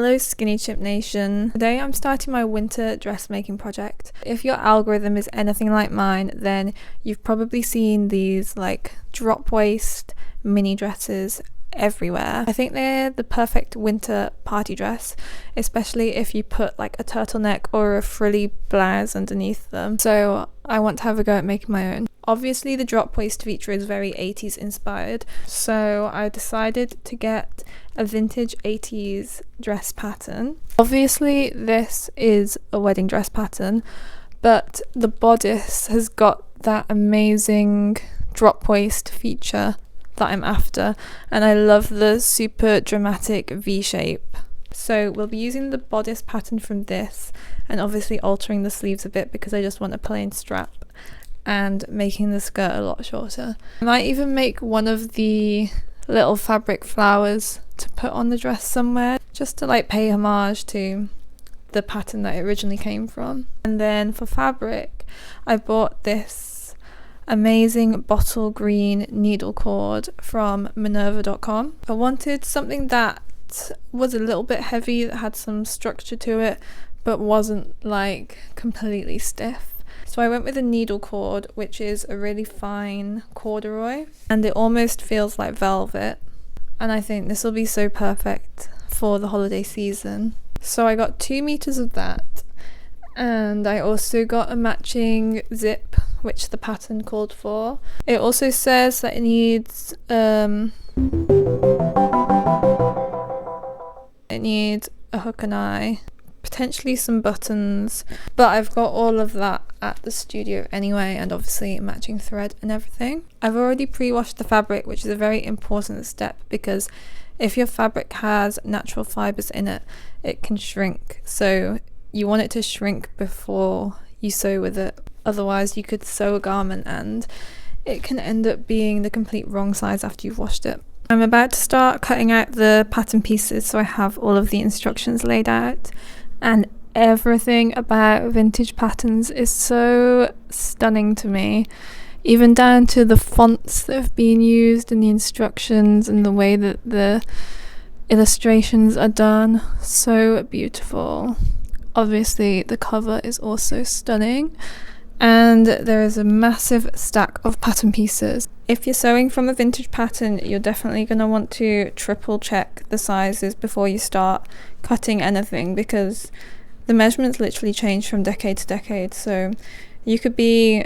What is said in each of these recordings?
Hello Skinny Chip Nation. Today I'm starting my winter dressmaking project. If your algorithm is anything like mine, then you've probably seen these like drop waist mini dresses everywhere. I think they're the perfect winter party dress, especially if you put like a turtleneck or a frilly blouse underneath them. So I want to have a go at making my own. Obviously the drop waist feature is very 80s inspired, so I decided to get a vintage 80s dress pattern. Obviously this is a wedding dress pattern, but the bodice has got that amazing drop waist feature that I'm after, and I love the super dramatic V shape. So we'll be using the bodice pattern from this and obviously altering the sleeves a bit because I just want a plain strap, and making the skirt a lot shorter. I might even make one of the little fabric flowers to put on the dress somewhere, just to like pay homage to the pattern that it originally came from. And then for fabric, I bought this amazing bottle green needle cord from Minerva.com. I wanted something that was a little bit heavy, that had some structure to it, but wasn't like completely stiff. So I went with a needle cord, which is a really fine corduroy, and it almost feels like velvet. And I think this will be so perfect for the holiday season. So I got 2 meters of that, and I also got a matching zip, which the pattern called for. It also says that it needs a hook and eye, potentially some buttons, but I've got all of that at the studio anyway, and obviously matching thread and everything. I've already pre-washed the fabric, which is a very important step because if your fabric has natural fibers in it, it can shrink. So you want it to shrink before you sew with it. Otherwise you could sew a garment and it can end up being the complete wrong size after you've washed it. I'm about to start cutting out the pattern pieces, so I have all of the instructions laid out, and everything about vintage patterns is so stunning to me, even down to the fonts that have been used in the instructions and the way that the illustrations are done. So beautiful. Obviously the cover is also stunning, and there is a massive stack of pattern pieces. If you're sewing from a vintage pattern, you're definitely going to want to triple check the sizes before you start cutting anything, because the measurements literally change from decade to decade. So you could be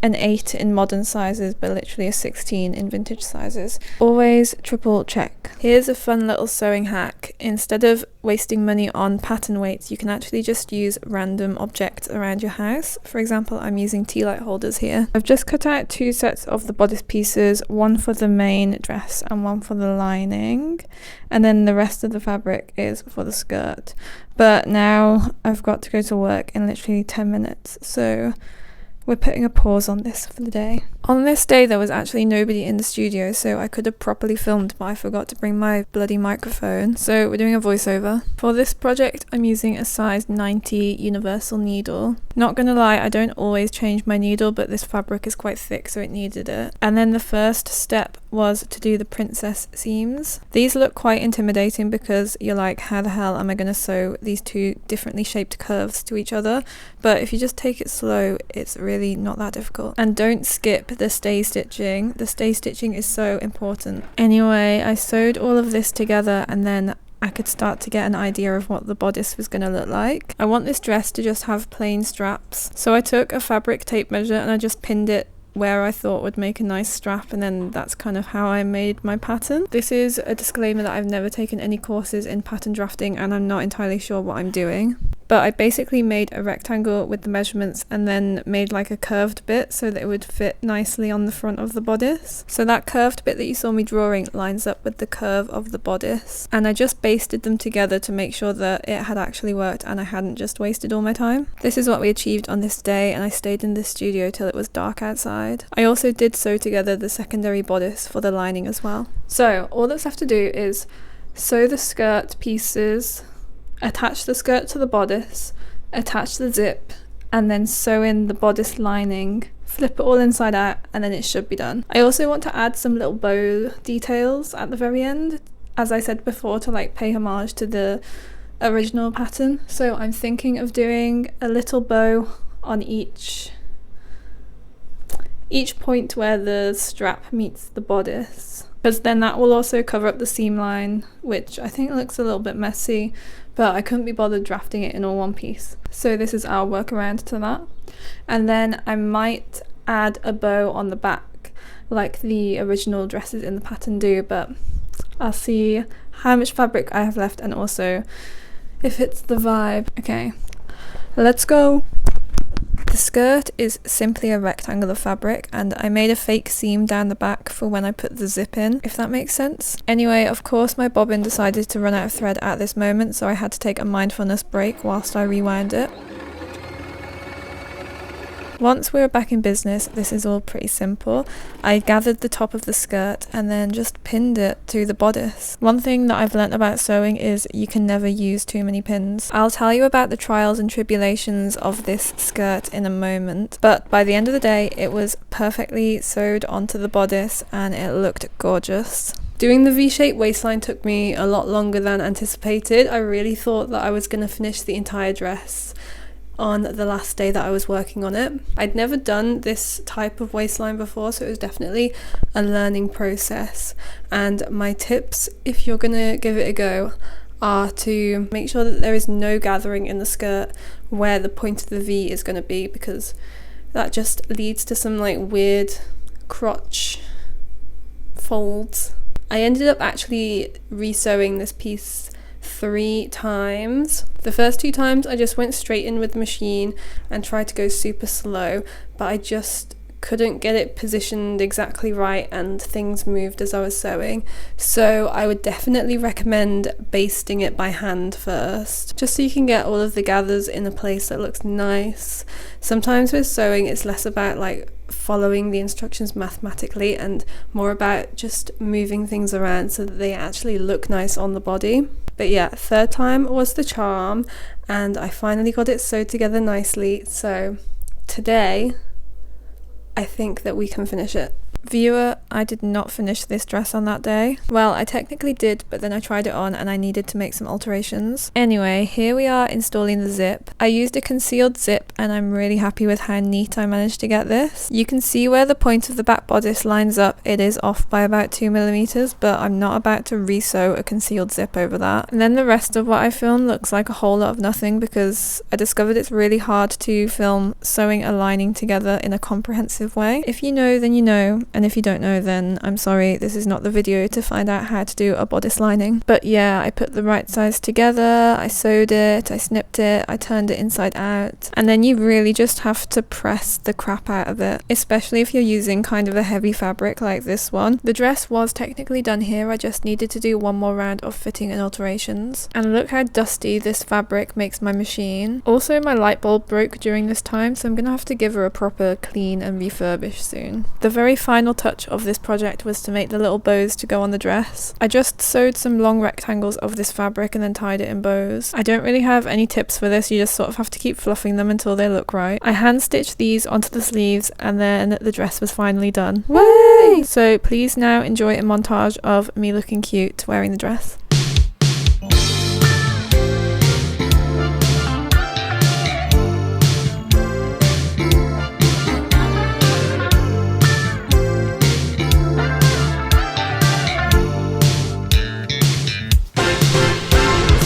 an 8 in modern sizes but literally a 16 in vintage sizes. Always triple check. Here's a fun little sewing hack. Instead of wasting money on pattern weights, you can actually just use random objects around your house. For example, I'm using tea light holders here. I've just cut out 2 sets of the bodice pieces, one for the main dress and one for the lining, and then the rest of the fabric is for the skirt. But now I've got to go to work in literally 10 minutes, so we're putting a pause on this for the day. On this day there was actually nobody in the studio, so I could have properly filmed, but I forgot to bring my bloody microphone, so we're doing a voiceover. For this project I'm using a size 90 universal needle. Not gonna lie, I don't always change my needle, but this fabric is quite thick so it needed it. And then the first step was to do the princess seams. These look quite intimidating because you're like, how the hell am I gonna sew these 2 differently shaped curves to each other? But if you just take it slow, it's really not that difficult. And don't skip the stay stitching. The stay stitching is so important. Anyway, I sewed all of this together and then I could start to get an idea of what the bodice was going to look like. I want this dress to just have plain straps, so I took a fabric tape measure and I just pinned it where I thought would make a nice strap, and then that's kind of how I made my pattern. This is a disclaimer that I've never taken any courses in pattern drafting and I'm not entirely sure what I'm doing. But I basically made a rectangle with the measurements and then made like a curved bit so that it would fit nicely on the front of the bodice. So that curved bit that you saw me drawing lines up with the curve of the bodice, and I just basted them together to make sure that it had actually worked and I hadn't just wasted all my time. This is what we achieved on this day, and I stayed in this studio till it was dark outside. I also did sew together the secondary bodice for the lining as well. So all that's left to do is sew the skirt pieces, attach the skirt to the bodice, attach the zip, and then sew in the bodice lining, flip it all inside out, and then it should be done. I also want to add some little bow details at the very end, as I said before, to like pay homage to the original pattern. So I'm thinking of doing a little bow on each point where the strap meets the bodice, because then that will also cover up the seam line, which I think looks a little bit messy, but I couldn't be bothered drafting it in all one piece. So this is our workaround to that. And then I might add a bow on the back like the original dresses in the pattern do, but I'll see how much fabric I have left and also if it's the vibe. Okay, let's go. The skirt is simply a rectangle of fabric, and I made a fake seam down the back for when I put the zip in, if that makes sense. Anyway, of course my bobbin decided to run out of thread at this moment, so I had to take a mindfulness break whilst I rewound it. Once we were back in business, this is all pretty simple. I gathered the top of the skirt and then just pinned it to the bodice. One thing that I've learnt about sewing is you can never use too many pins. I'll tell you about the trials and tribulations of this skirt in a moment, but by the end of the day it was perfectly sewed onto the bodice and it looked gorgeous. Doing the V-shaped waistline took me a lot longer than anticipated. I really thought that I was going to finish the entire dress on the last day that I was working on it. I'd never done this type of waistline before, so it was definitely a learning process. And my tips, if you're gonna give it a go, are to make sure that there is no gathering in the skirt where the point of the V is gonna be, because that just leads to some like weird crotch folds. I ended up actually re-sewing this piece 3 times. The first 2 times I just went straight in with the machine and tried to go super slow, but I just couldn't get it positioned exactly right and things moved as I was sewing. So I would definitely recommend basting it by hand first, just so you can get all of the gathers in a place that looks nice. Sometimes with sewing it's less about like following the instructions mathematically and more about just moving things around so that they actually look nice on the body. But yeah, 3rd time was the charm and I finally got it sewed together nicely. So today I think that we can finish it. Viewer, I did not finish this dress on that day. Well, I technically did, but then I tried it on and I needed to make some alterations. Anyway, here we are installing the zip. I used a concealed zip and I'm really happy with how neat I managed to get this. You can see where the point of the back bodice lines up. It is off by about 2mm, but I'm not about to re-sew a concealed zip over that. And then the rest of what I filmed looks like a whole lot of nothing, because I discovered it's really hard to film sewing a lining together in a comprehensive way. If you know, then you know. And if you don't know, then I'm sorry, this is not the video to find out how to do a bodice lining. But yeah, I put the right size together, I sewed it, I snipped it, I turned it inside out, and then you really just have to press the crap out of it, especially if you're using kind of a heavy fabric like this one. The dress was technically done here, I just needed to do one more round of fitting and alterations. And look how dusty this fabric makes my machine. Also, my light bulb broke during this time, so I'm gonna have to give her a proper clean and refurbish soon. The very final touch of this project was to make the little bows to go on the dress. I just sewed some long rectangles of this fabric and then tied it in bows. I don't really have any tips for this, you just sort of have to keep fluffing them until they look right. I hand stitched these onto the sleeves and then the dress was finally done. Way! So please now enjoy a montage of me looking cute wearing the dress.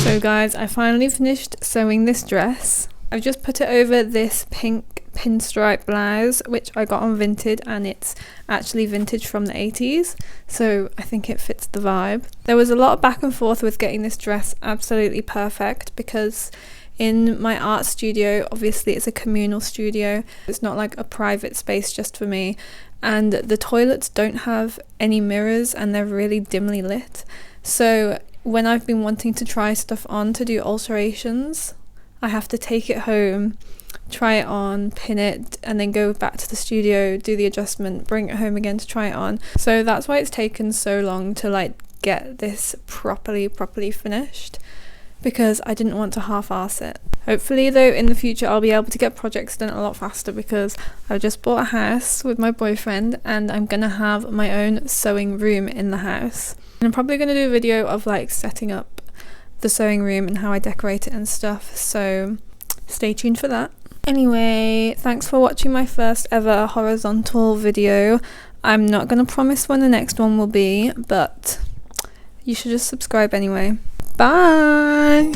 So guys, I finally finished sewing this dress. I've just put it over this pink pinstripe blouse, which I got on Vinted, and it's actually vintage from the 80s, so I think it fits the vibe. There was a lot of back and forth with getting this dress absolutely perfect, because in my art studio, obviously it's a communal studio, it's not like a private space just for me, and the toilets don't have any mirrors and they're really dimly lit. So when I've been wanting to try stuff on to do alterations, I have to take it home, try it on, pin it, and then go back to the studio, do the adjustment, bring it home again to try it on. So that's why it's taken so long to like get this properly finished, because I didn't want to half-arse it. Hopefully though, in the future I'll be able to get projects done a lot faster, because I've just bought a house with my boyfriend and I'm gonna have my own sewing room in the house. And I'm probably gonna do a video of like setting up the sewing room and how I decorate it and stuff, so stay tuned for that. Anyway, thanks for watching my first ever horizontal video. I'm not going to promise when the next one will be, but you should just subscribe anyway. Bye!